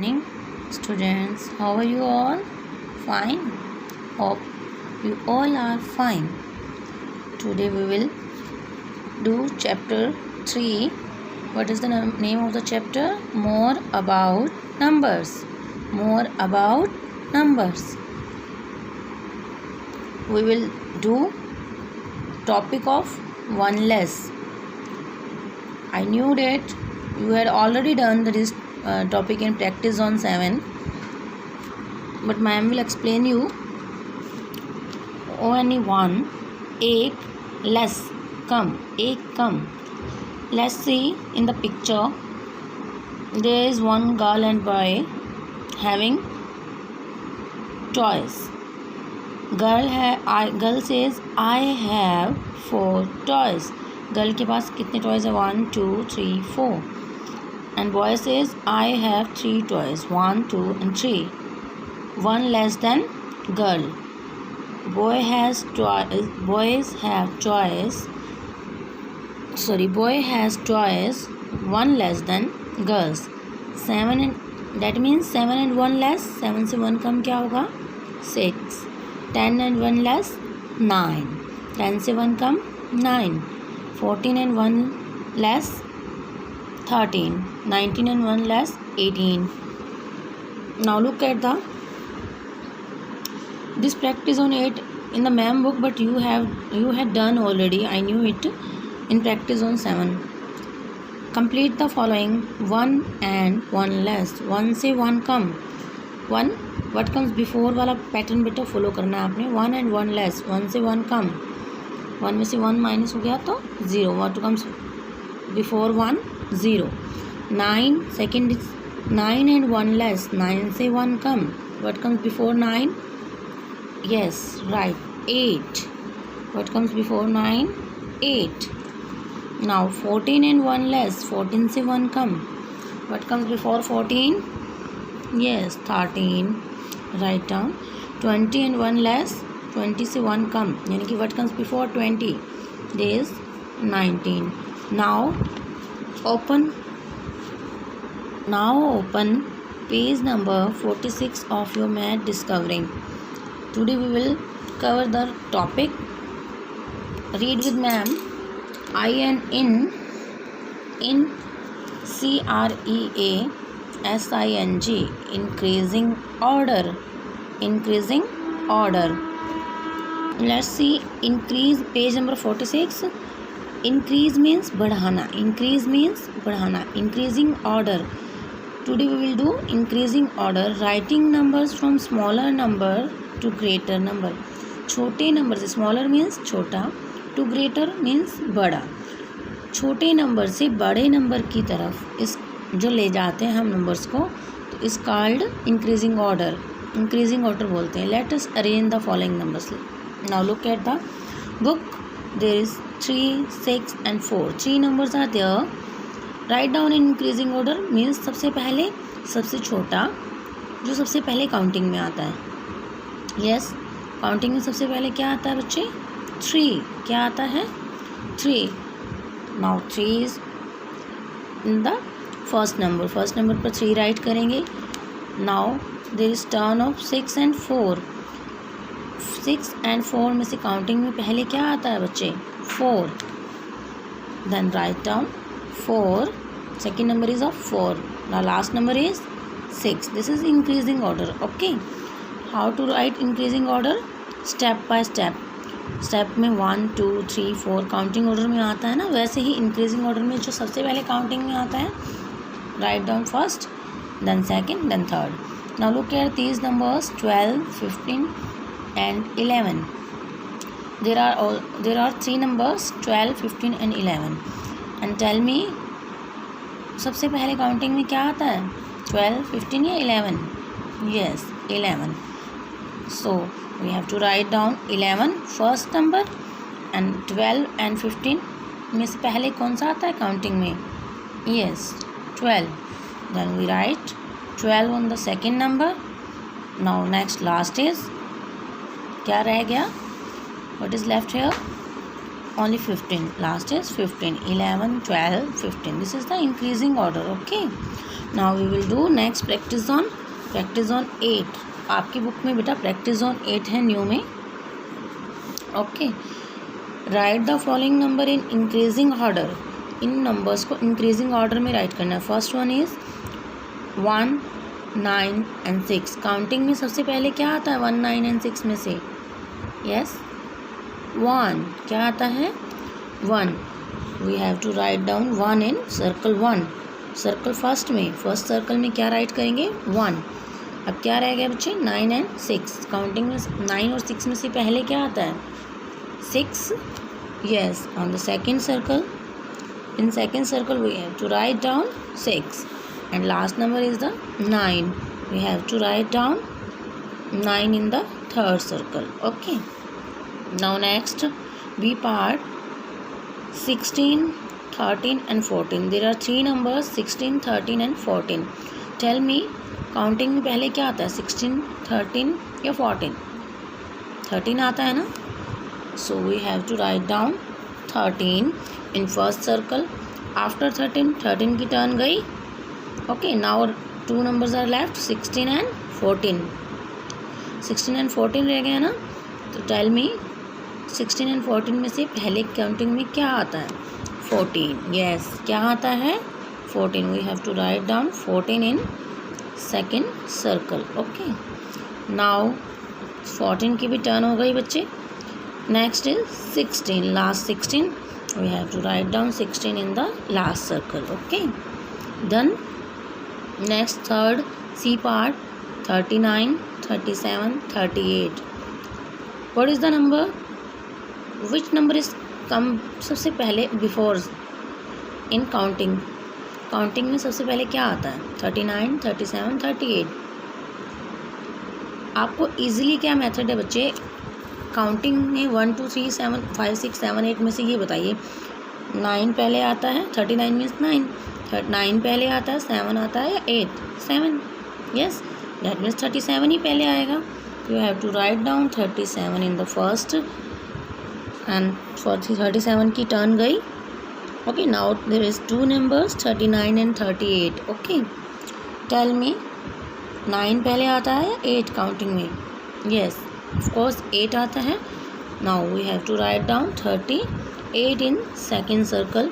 Morning, students. How are you all? Fine. Hope you all are fine. Today we will do chapter 3. What is the name of the chapter? More about numbers. More about numbers. We will do topic of one less. I knew that you had already done this topic in practice on 7, but ma'am will explain you only one. एक less कम, एक कम. Let's see in the picture. There is one girl and boy having toys. Girl says I have 4 toys. Girl के पास कितने toys है? 1 2 3 4. And boy says I have 3 toys 1 2 and 3. 1 less than girl. Boy has toys. Boys have toys. Boy has toys 1 less than girls. 7 and that means 7 and 1 less. 7 से 1 कम क्या होगा? 6. 10 and 1 less 9. 10 से 1 कम 9. 14 and 1 less 13. 19 and 1 less 18. Now look at this practice on 8 in the ma'am book, but you had done already. I knew it in practice on 7. Complete the following. 1 and 1 less. 1 से 1 कम. 1 what comes before वाला pattern बेटा follow करना है आपने. 1 and 1 less. 1 से 1 कम. 1 में से 1 minus हो गया तो 0. What comes before 1? 0. 9 second is 9 and 1 less. 9 से 1 कम. What comes before 9? Yes right 8. What comes before 9? 8. Now 14 and 1 less. 14 से 1 कम. What comes before 14? Yes 13. Right down. 20 and 1 less. 20 से 1 कम यानी कि what comes before 20? There is 19. Now open page number 46 of your math discovering. Today we will cover the topic. Read with ma'am. I and in CREASING increasing order. Let's see increase page number 46. Increase means बढ़ाना. Increasing order. Today we will do increasing order. Writing numbers from smaller number to greater number. छोटे number से, smaller means छोटा, to greater means बड़ा. छोटे number से बड़े number की तरफ इस जो ले जाते हैं हम नंबर्स को, तो इस called increasing order. Increasing order बोलते हैं. Let us arrange the following numbers. Now look at the book. There is 3, 6 and 4. 3 numbers are there. Write down in increasing order means सबसे पहले सबसे छोटा जो सबसे पहले काउंटिंग में आता है. Yes, काउंटिंग में सबसे पहले क्या आता है बच्चे? 3. क्या आता है? 3. Now 3 is in the first number. First number पर 3 राइट करेंगे. Now there is turn of 6 and 4. 6 and 4 में से काउंटिंग में पहले क्या आता है बच्चे? 4. Then write down 4. Second number is of 4. Now last number is 6. This is increasing order. Okay. How to write increasing order? Step by step. Step में 1 2 3 4 counting order में आता है ना, वैसे ही इंक्रीजिंग ऑर्डर में जो सबसे पहले काउंटिंग में आता है, write down first, then second, then third. Now look at these numbers 12, 15 and 11. There are 3 numbers 12, 15 and 11. And tell me सबसे पहले काउंटिंग में क्या आता है? 12, 15 या 11? Yes, 11. So we have to write down 11 first number and 12 and 15 में से पहले कौन सा आता है काउंटिंग में? Yes, 12. Then we write 12 on the second number. Now next last is क्या रह गया? What is left here? Only 15. Last is 15. 11, 12, 15. This is the increasing order. Okay. Now we will do next practice on 8. आपकी book में बेटा practice on 8 है new में. Okay. Right the following number in increasing order. In numbers को increasing order में write करना है. First one is 1, 9 and 6. Counting में सबसे पहले क्या आता है 1, 9 एंड 6 में से? यस 1. क्या आता है 1. We have to write down 1 in circle 1. Circle first circle में क्या राइट करेंगे 1. अब क्या रह गया बच्चे 9 एंड 6. काउंटिंग में 9 और 6 में से पहले क्या आता है 6. Yes on the second circle. In second circle we have to write down 6 and last number is the 9. We have to write down 9 in the third circle. Okay. Now next B part 16, 13 and 14. There are 3 numbers 16, 13 and 14. Tell me counting में पहले क्या आता है 16, 13 या 14? 13 आता है ना. So we have to write down 13 in first circle. After 13 की टर्न गई. Okay, now 2 numbers are left 16 and 14. 16 and 14 रह गया ना. तो tell me 16 and 14 में से पहले काउंटिंग में क्या आता है 14. Yes, क्या आता है 14. We have to write down 14 in second circle. Okay. Now 14 की भी टर्न हो गई बच्चे. Next is 16. Last 16. We have to write down 16 in the last circle. Okay. Done. Next third C part 39, 37, 38. What is the number? Which number is come सबसे पहले before in counting? Counting में सबसे पहले क्या आता है 39, 37, 38. आपको इजीली क्या मेथड है बच्चे काउंटिंग में 1, 2, 3, 7, 5, 6, 7, 8 में से ये बताइए 9 पहले आता है 39 मीन्स 9. 9 पहले आता है 7 आता है या 8? 7. यस दैट मीन्स 37 ही पहले आएगा. You have to write down 37 in the first and 37 की टर्न गई. Okay. Now there is 2 numbers 39 and 38. Okay. Tell me 9 पहले आता है या 8 काउंटिंग में? यस ऑफ कोर्स 8 आता है. Now we have to write down 38 in second circle.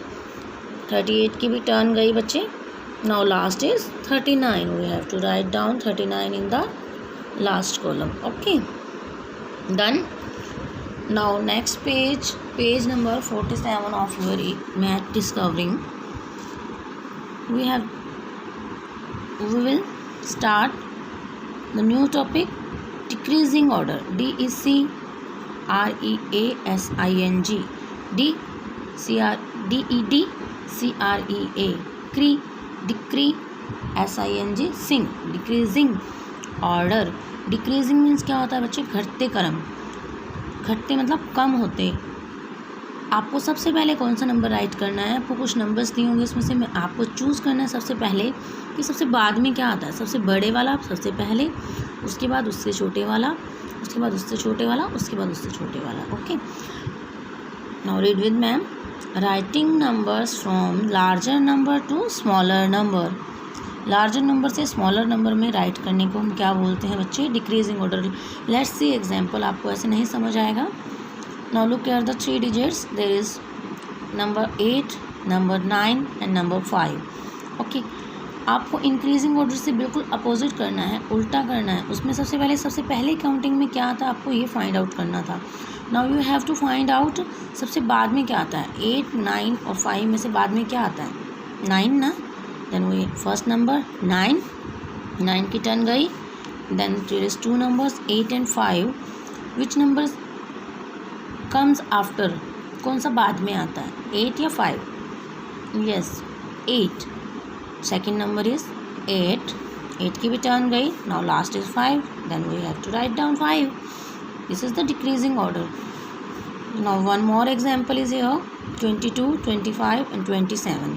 38 की भी टर्न गई बच्चे. Now last is 39. We have to write down 39 in the last column. Okay done. Now next page number 47 of your math discovering. We will start the new topic decreasing order. DECREASING. DEDCREA SING SING decreasing order. Decreasing means क्या होता है बच्चे घटते क्रम. घटते मतलब कम होते. आपको सबसे पहले कौन सा नंबर राइट करना है. आपको कुछ नंबर्स दिए होंगे उसमें से मैं आपको चूज़ करना है सबसे पहले कि सबसे बाद में क्या आता है. सबसे बड़े वाला सबसे पहले, उसके बाद उससे छोटे वाला, उसके बाद उससे छोटे वाला, उसके बाद उससे छोटे वाला. Okay. Now read with ma'am. Writing numbers from larger number to smaller number. Larger number से स्मॉलर नंबर में राइट करने को हम क्या बोलते हैं बच्चे decreasing order. Let's see example. आपको ऐसे नहीं समझ आएगा. Now look at the 3 digits. There is number 8, number 9 and number 5. Okay. आपको इंक्रीजिंग ऑर्डर से बिल्कुल अपोजिट करना है, उल्टा करना है. उसमें सबसे पहले काउंटिंग में क्या आता है आपको ये फाइंड आउट करना था. Now you have to find out सबसे बाद में क्या आता है. 8, 9 और 5 में से बाद में क्या आता है 9 ना. देन वी फर्स्ट नंबर 9 की टर्न गई. Then there is 2 numbers 8 and 5. Which number comes after. कौन सा बाद में आता है 8 या 5? यस 8. सेकेंड नंबर इज 8 की भी टर्न गई. Now last is 5. Then we have to write down 5. This is the decreasing order. Now one more example is here 22, 25 and 27.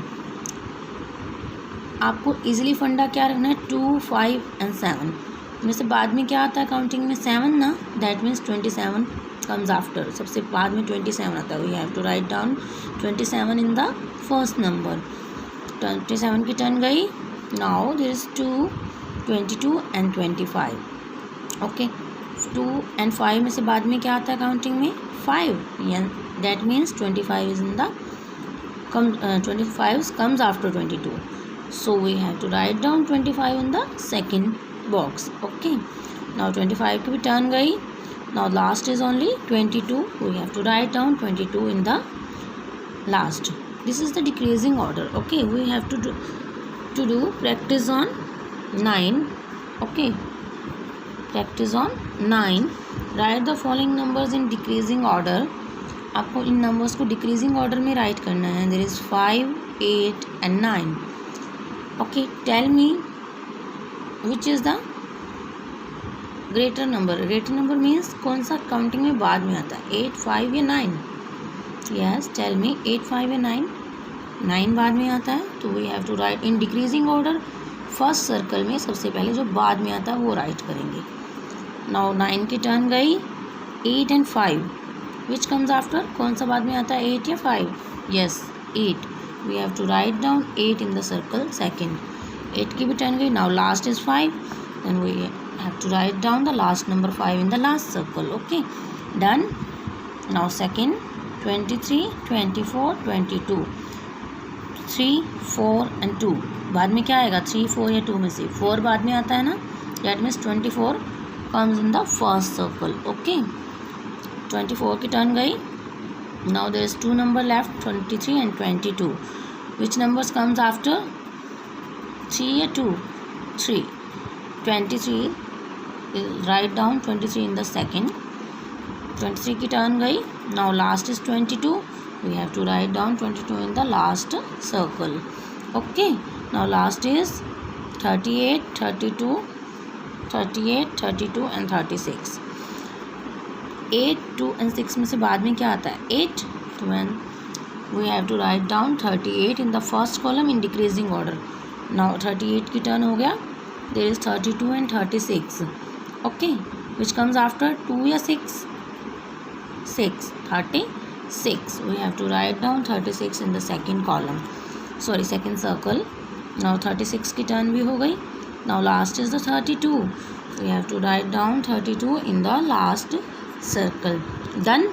आपको इजीली फंडा क्या रखना है 2, 5 and 7 में से बाद में क्या आता है काउंटिंग में 7 ना. That means 27 comes after. सबसे बाद में 27 आता है. We have to write down 27 in the first number. 27 की टर्न गई. Now there is 2, 22 and 25. Okay, 2 and 5 में से बाद में क्या आता है काउंटिंग में? 5. That means 25 is in the 25 comes after 22. So we have to write down 25 in the second box. Okay, now 25 की भी टर्न गई. Now last is only 22. We have to write down 22 in the last. This is the decreasing order. Okay, we have to do practice on 9. Okay, practice on 9. Write the following numbers in decreasing order. आपको इन numbers को decreasing order में write करना है. There is 5, 8 and 9. Okay, tell me which is the greater number. Greater number means कौन सा counting में बाद में आता है? 8, 5 या 9? यस, टेल मी 8, 5 या 9? 9 बाद में आता है. तो we have to write in decreasing order. First circle में सबसे पहले जो बाद में आता है वो राइट करेंगे. नाउ 9 की टर्न गई. 8 and 5 विच कम्स आफ्टर? कौन सा बाद में आता है, 8 या 5? Yes, 8. We have to write down 8 in the circle second. 8 की भी टर्न गई. Now last is 5. Then we have to write down the last number 5 in the last circle. Okay, done. Now second 23, 24, 22. 3, 4 and 2. बाद में क्या आएगा? 3, 4 या 2 में से 4 बाद में आता है ना. That means 24 comes in the first circle. Okay, 24 की टर्न गई. Now there is 2 number left, 23 and 22. Which numbers comes after? 3 या 2? 3. 23, write down 23 in the second. 23 की टर्न गई. Now last is 22. We have to write down 22 in the last circle. Okay, now last is 38, 32, 38, 32 and 36. 8, 2 and 6 में से बाद में क्या आता है? 8. तो we have to write down 38 in the first column in decreasing order. Now 38 की turn हो गया. There is 32 and 36. Okay, which comes after? 2 या 6? 6. 36. We have to write down 36 in the second column, sorry second circle. Now 36 की turn भी हो गई. Now last is the 32. We have to write down 32 in the last circle. Done.